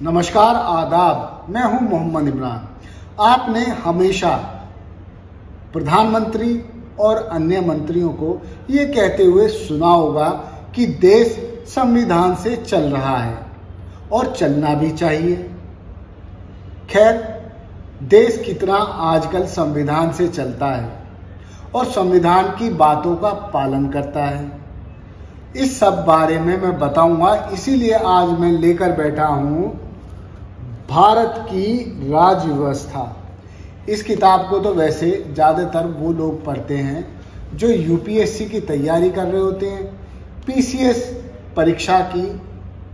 नमस्कार, आदाब। मैं हूं मोहम्मद इमरान। आपने हमेशा प्रधानमंत्री और अन्य मंत्रियों को ये कहते हुए सुना होगा कि देश संविधान से चल रहा है और चलना भी चाहिए। खैर, देश कितना आजकल संविधान से चलता है और संविधान की बातों का पालन करता है, इस सब बारे में मैं बताऊंगा। इसीलिए आज मैं लेकर बैठा हूं भारत की राज्य व्यवस्था। इस किताब को तो वैसे ज़्यादातर वो लोग पढ़ते हैं जो यूपीएससी की तैयारी कर रहे होते हैं, पीसीएस परीक्षा की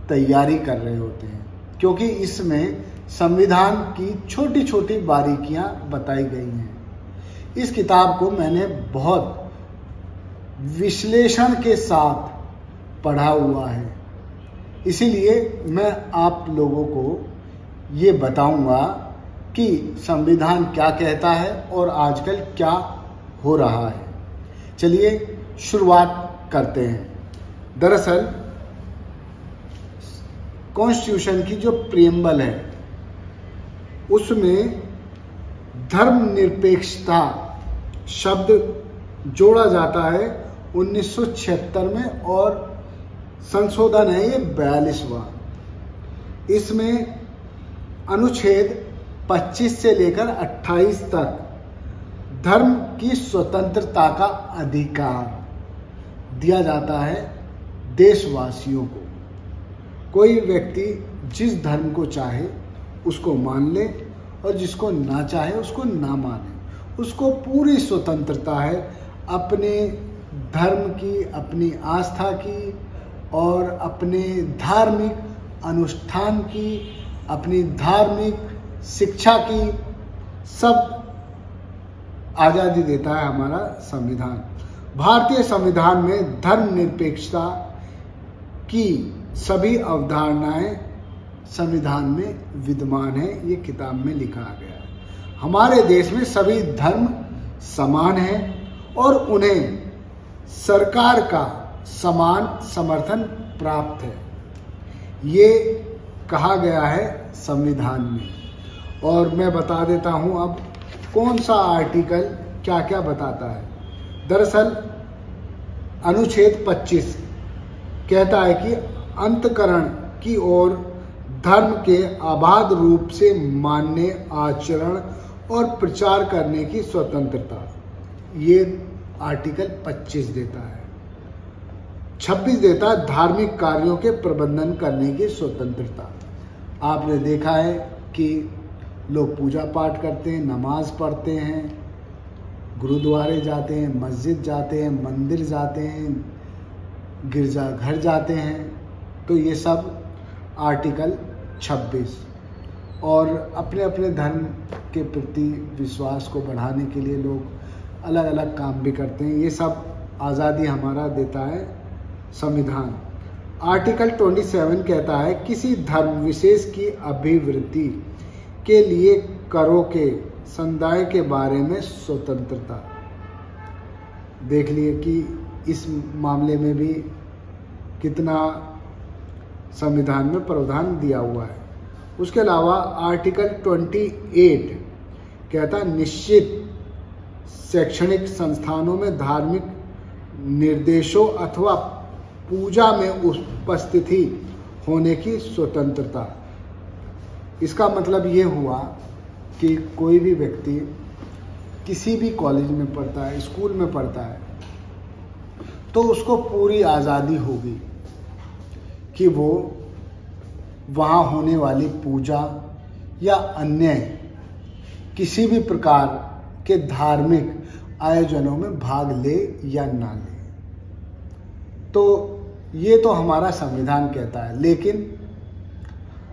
तैयारी कर रहे होते हैं, क्योंकि इसमें संविधान की छोटी छोटी बारीकियां बताई गई हैं। इस किताब को मैंने बहुत विश्लेषण के साथ पढ़ा हुआ है, इसीलिए मैं आप लोगों को ये बताऊंगा कि संविधान क्या कहता है और आजकल क्या हो रहा है। चलिए शुरुआत करते हैं। दरअसल कॉन्स्टिट्यूशन की जो प्रीएम्बल है उसमें धर्मनिरपेक्षता शब्द जोड़ा जाता है 1976 में, और संशोधन है ये 42वां। इसमें अनुच्छेद 25 से लेकर 28 तक धर्म की स्वतंत्रता का अधिकार दिया जाता है देशवासियों को। कोई व्यक्ति जिस धर्म को चाहे उसको मान ले और जिसको ना चाहे उसको ना माने। उसको पूरी स्वतंत्रता है अपने धर्म की, अपनी आस्था की और अपने धार्मिक अनुष्ठान की, अपनी धार्मिक शिक्षा की, सब आज़ादी देता है हमारा संविधान। भारतीय संविधान में धर्मनिरपेक्षता की सभी अवधारणाएं संविधान में विद्यमान है, ये किताब में लिखा गया है। हमारे देश में सभी धर्म समान हैं और उन्हें सरकार का समान समर्थन प्राप्त है, ये कहा गया है संविधान में। और मैं बता देता हूं अब कौन सा आर्टिकल क्या क्या बताता है। दरअसल अनुच्छेद 25 कहता है कि अंतःकरण की ओर धर्म के अबाध रूप से मानने, आचरण और प्रचार करने की स्वतंत्रता, ये आर्टिकल 25 देता है। 26 देता है धार्मिक कार्यों के प्रबंधन करने की स्वतंत्रता। आपने देखा है कि लोग पूजा पाठ करते हैं, नमाज पढ़ते हैं, गुरुद्वारे जाते हैं, मस्जिद जाते हैं, मंदिर जाते हैं, गिरजाघर जाते हैं, तो ये सब आर्टिकल 26। और अपने अपने धर्म के प्रति विश्वास को बढ़ाने के लिए लोग अलग अलग काम भी करते हैं। ये सब आज़ादी हमारा देता है संविधान। आर्टिकल 27 कहता है किसी धर्म विशेष की अभिवृद्धि के लिए करों के संदाय के बारे में स्वतंत्रता। देख लिए कि इस मामले में भी कितना संविधान में प्रावधान दिया हुआ है। उसके अलावा आर्टिकल 28 कहता है निश्चित शैक्षणिक संस्थानों में धार्मिक निर्देशों अथवा पूजा में उपस्थिति होने की स्वतंत्रता। इसका मतलब ये हुआ कि कोई भी व्यक्ति किसी भी कॉलेज में पढ़ता है, स्कूल में पढ़ता है, तो उसको पूरी आज़ादी होगी कि वो वहाँ होने वाली पूजा या अन्य किसी भी प्रकार के धार्मिक आयोजनों में भाग ले या ना ले। तो ये तो हमारा संविधान कहता है। लेकिन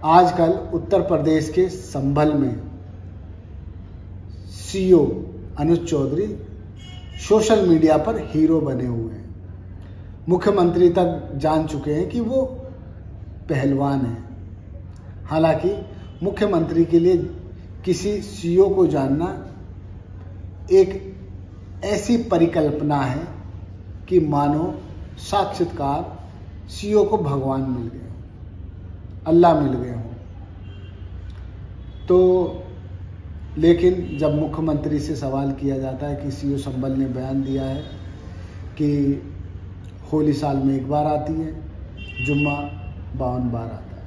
आजकल उत्तर प्रदेश के संभल में सीओ अनुज चौधरी सोशल मीडिया पर हीरो बने हुए हैं। मुख्यमंत्री तक जान चुके हैं कि वो पहलवान हैं। हालांकि मुख्यमंत्री के लिए किसी सीओ को जानना एक ऐसी परिकल्पना है कि मानो साक्षात्कार सीओ को भगवान मिल गए, अल्लाह मिल गए हों। तो लेकिन जब मुख्यमंत्री से सवाल किया जाता है कि सीओ संभल ने बयान दिया है कि होली साल में एक बार आती है, जुम्मा 52 बार आता है,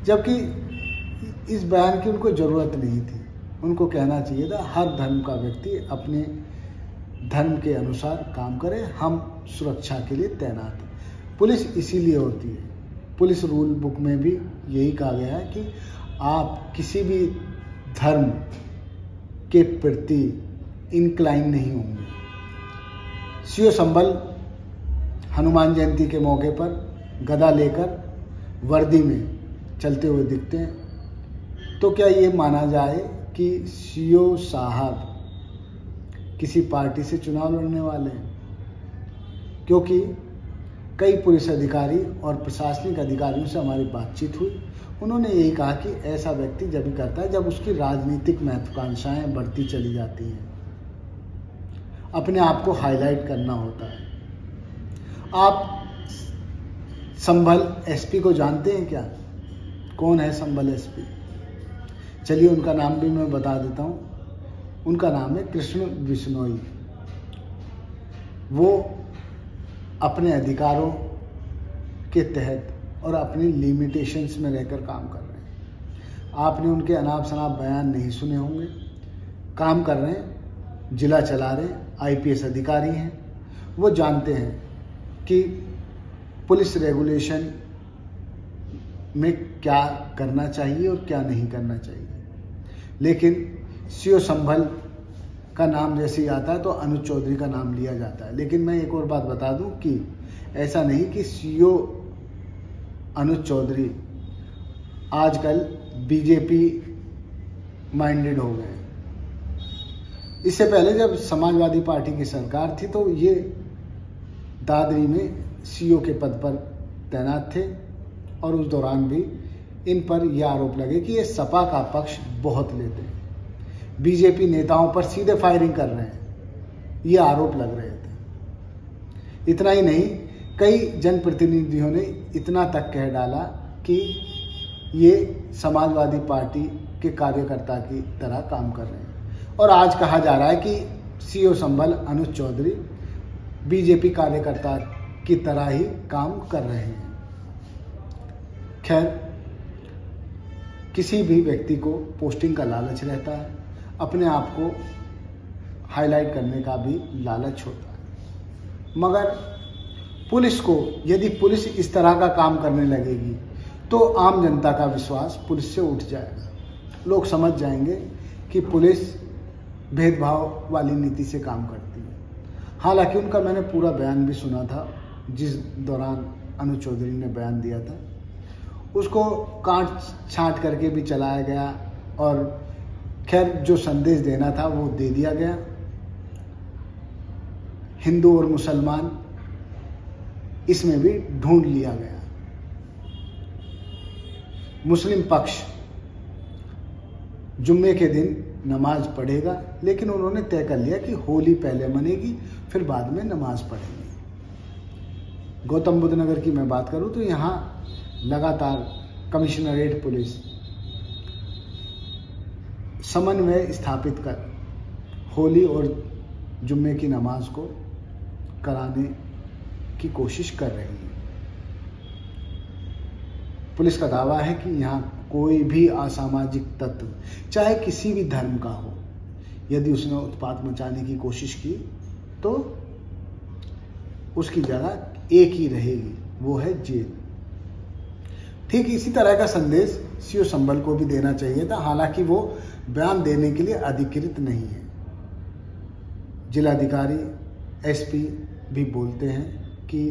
जबकि इस बयान की उनको ज़रूरत नहीं थी। उनको कहना चाहिए था हर धर्म का व्यक्ति अपने धर्म के अनुसार काम करे, हम सुरक्षा के लिए तैनात हैं। पुलिस इसीलिए होती है, पुलिस रूल बुक में भी यही कहा गया है कि आप किसी भी धर्म के प्रति इंक्लाइन नहीं होंगे। सीओ संभल हनुमान जयंती के मौके पर गदा लेकर वर्दी में चलते हुए दिखते हैं, तो क्या ये माना जाए कि सीओ साहब किसी पार्टी से चुनाव लड़ने वाले हैं? क्योंकि कई पुलिस अधिकारी और प्रशासनिक अधिकारियों से हमारी बातचीत हुई, उन्होंने यही कहा कि ऐसा व्यक्ति जब भी करता है जब उसकी राजनीतिक महत्वाकांक्षाएं बढ़ती चली जाती हैं, अपने आप को हाईलाइट करना होता है। आप संभल एसपी को जानते हैं क्या? कौन है संभल एसपी? चलिए उनका नाम भी मैं बता देता हूँ। उनका नाम है कृष्ण बिश्नोई। वो अपने अधिकारों के तहत और अपनी लिमिटेशंस में रहकर काम कर रहे हैं। आपने उनके अनाप शनाप बयान नहीं सुने होंगे। काम कर रहे हैं, जिला चला रहे हैं, आईपीएस अधिकारी हैं। वो जानते हैं कि पुलिस रेगुलेशन में क्या करना चाहिए और क्या नहीं करना चाहिए। लेकिन सीओ संभल का नाम जैसे ही आता है तो अनुज चौधरी का नाम लिया जाता है। लेकिन मैं एक और बात बता दूं कि ऐसा नहीं कि सीओ अनुज चौधरी आजकल बीजेपी माइंडेड हो गए। इससे पहले जब समाजवादी पार्टी की सरकार थी तो ये दादरी में सीओ के पद पर तैनात थे और उस दौरान भी इन पर यह आरोप लगे कि ये सपा का पक्ष बहुत लेते हैं, बीजेपी नेताओं पर सीधे फायरिंग कर रहे हैं, ये आरोप लग रहे थे। इतना ही नहीं, कई जनप्रतिनिधियों ने इतना तक कह डाला कि ये समाजवादी पार्टी के कार्यकर्ता की तरह काम कर रहे हैं। और आज कहा जा रहा है कि सीओ संभल अनुज चौधरी बीजेपी कार्यकर्ता की तरह ही काम कर रहे हैं। खैर, किसी भी व्यक्ति को पोस्टिंग का लालच रहता है, अपने आप को हाईलाइट करने का भी लालच होता है। मगर पुलिस को, यदि पुलिस इस तरह का काम करने लगेगी तो आम जनता का विश्वास पुलिस से उठ जाएगा। लोग समझ जाएंगे कि पुलिस भेदभाव वाली नीति से काम करती है। हालांकि उनका मैंने पूरा बयान भी सुना था, जिस दौरान अनुज चौधरी ने बयान दिया था। उसको काट छांट करके भी चलाया गया और खैर जो संदेश देना था वो दे दिया गया। हिंदू और मुसलमान इसमें भी ढूंढ लिया गया। मुस्लिम पक्ष जुम्मे के दिन नमाज पढ़ेगा, लेकिन उन्होंने तय कर लिया कि होली पहले मनेगी, फिर बाद में नमाज पढ़ेंगे। गौतम बुद्ध नगर की मैं बात करूं तो यहाँ लगातार कमिश्नरेट पुलिस समन्वय स्थापित कर होली और जुम्मे की नमाज को कराने की कोशिश कर रही है। पुलिस का दावा है कि यहाँ कोई भी असामाजिक तत्व, चाहे किसी भी धर्म का हो, यदि उसने उत्पात मचाने की कोशिश की तो उसकी जगह एक ही रहेगी, वो है जेल। ठीक इसी तरह का संदेश सीओ संभल को भी देना चाहिए था, हालांकि वो बयान देने के लिए अधिकृत नहीं है। जिलाधिकारी, एसपी भी बोलते हैं कि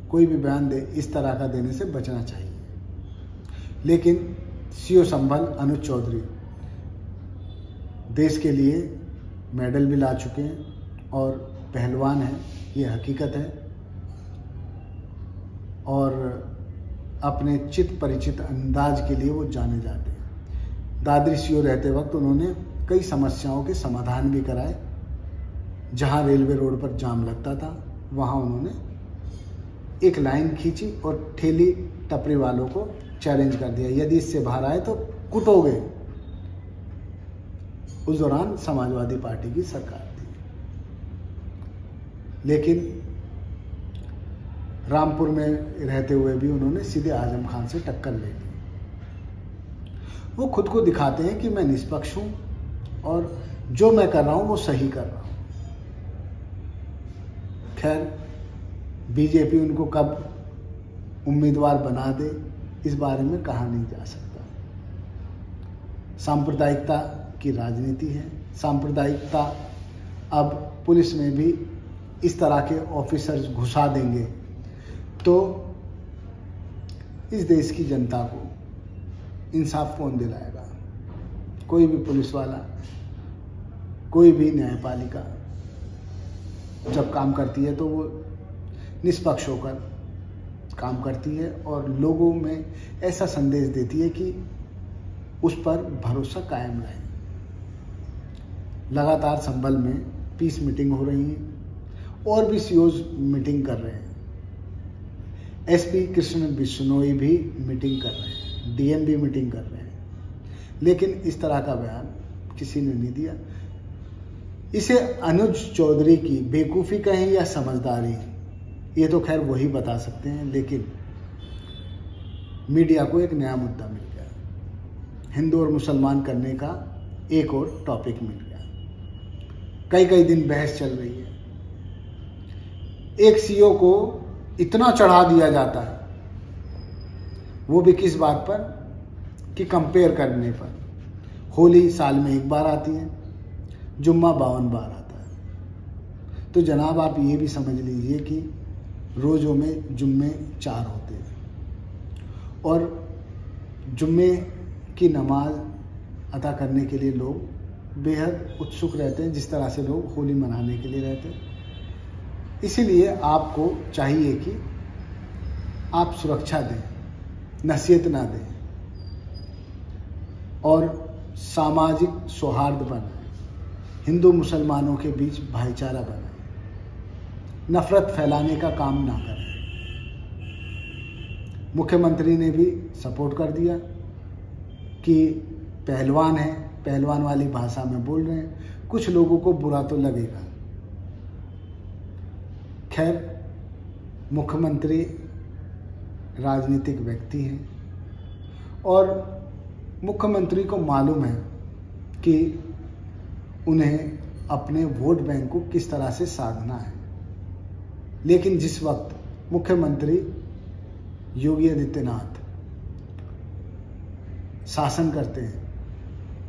कोई भी बयान दे इस तरह का देने से बचना चाहिए। लेकिन सीओ संभल अनुज चौधरी देश के लिए मेडल भी ला चुके हैं और पहलवान हैं, ये हकीकत है। और अपने चित परिचित अंदाज के लिए वो जाने जाते हैं। दादरी सीओ रहते वक्त उन्होंने कई समस्याओं के समाधान भी कराए। जहां रेलवे रोड पर जाम लगता था, वहां उन्होंने एक लाइन खींची और टपरी वालों को चैलेंज कर दिया, यदि इससे बाहर आए तो कुटोगे। उस दौरान समाजवादी पार्टी की सरकार थी, लेकिन रामपुर में रहते हुए भी उन्होंने सीधे आजम खान से टक्कर ले ली। वो खुद को दिखाते हैं कि मैं निष्पक्ष हूं और जो मैं कर रहा हूं वो सही कर रहा हूं। खैर, बीजेपी उनको कब उम्मीदवार बना दे इस बारे में कहा नहीं जा सकता। सांप्रदायिकता की राजनीति है। सांप्रदायिकता अब पुलिस में भी इस तरह के ऑफिसर्स घुसा देंगे तो इस देश की जनता को इंसाफ कौन दिलाएगा? कोई भी पुलिस वाला, कोई भी न्यायपालिका जब काम करती है तो वो निष्पक्ष होकर काम करती है और लोगों में ऐसा संदेश देती है कि उस पर भरोसा कायम रहे। लगातार संभल में पीस मीटिंग हो रही है और भी सीओज मीटिंग कर रहे हैं। एसपी कृष्ण बिश्नोई भी मीटिंग कर रहे हैं, डीएम भी मीटिंग कर रहे हैं, लेकिन इस तरह का बयान किसी ने नहीं दिया। इसे अनुज चौधरी की बेवकूफ़ी कहें या समझदारी, ये तो खैर वही बता सकते हैं, लेकिन मीडिया को एक नया मुद्दा मिल गया। हिंदू और मुसलमान करने का एक और टॉपिक मिल गया। कई दिन बहस चल रही है। एक सीओ को इतना चढ़ा दिया जाता है, वो भी किस बात पर कि कंपेयर करने पर। होली साल में एक बार आती है, जुम्मा 52 बार आता है। तो जनाब आप ये भी समझ लीजिए कि रोज़ों में जुम्मे 4 होते हैं और जुम्मे की नमाज अदा करने के लिए लोग बेहद उत्सुक रहते हैं, जिस तरह से लोग होली मनाने के लिए रहते हैं। इसीलिए आपको चाहिए कि आप सुरक्षा दें, नसीहत ना दें और सामाजिक सौहार्द बनाएं, हिंदू मुसलमानों के बीच भाईचारा बनाएं, नफरत फैलाने का काम ना करें। मुख्यमंत्री ने भी सपोर्ट कर दिया कि पहलवान है, पहलवान वाली भाषा में बोल रहे हैं। कुछ लोगों को बुरा तो लगेगा। खैर, मुख्यमंत्री राजनीतिक व्यक्ति हैं और मुख्यमंत्री को मालूम है कि उन्हें अपने वोट बैंक को किस तरह से साधना है। लेकिन जिस वक्त मुख्यमंत्री योगी आदित्यनाथ शासन करते हैं,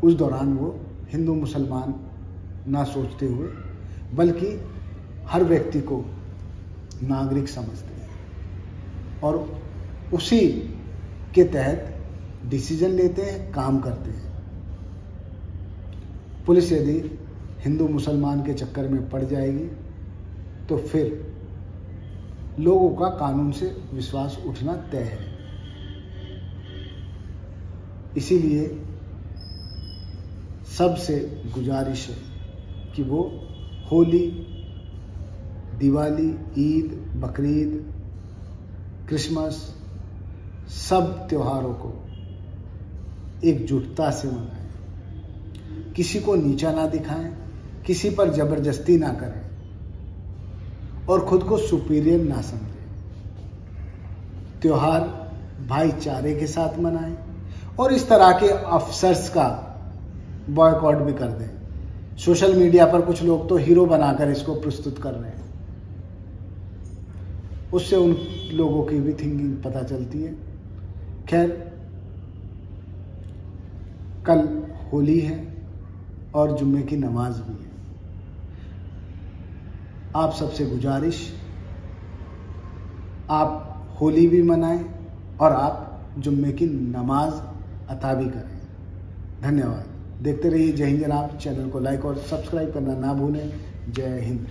उस दौरान वो हिंदू मुसलमान ना सोचते हुए बल्कि हर व्यक्ति को नागरिक समझते हैं और उसी के तहत डिसीजन लेते हैं, काम करते हैं। पुलिस यदि हिंदू मुसलमान के चक्कर में पड़ जाएगी तो फिर लोगों का कानून से विश्वास उठना तय है। इसीलिए सबसे गुजारिश है कि वो होली, दिवाली, ईद, बकरीद, क्रिसमस, सब त्योहारों को एकजुटता से मनाएं, किसी को नीचा ना दिखाएं, किसी पर जबरदस्ती ना करें और खुद को सुपीरियर ना समझें। त्योहार भाईचारे के साथ मनाएं और इस तरह के अफसर्स का बॉयकॉट भी कर दें। सोशल मीडिया पर कुछ लोग तो हीरो बनाकर इसको प्रस्तुत कर रहे हैं, उससे उन लोगों की भी थिंकिंग पता चलती है। खैर, कल होली है और जुम्मे की नमाज भी है। आप सबसे गुजारिश, आप होली भी मनाएं और आप जुम्मे की नमाज अता भी करें। धन्यवाद। देखते रहिए जय हिंद जनाब। चैनल को लाइक और सब्सक्राइब करना ना भूलें। जय हिंद।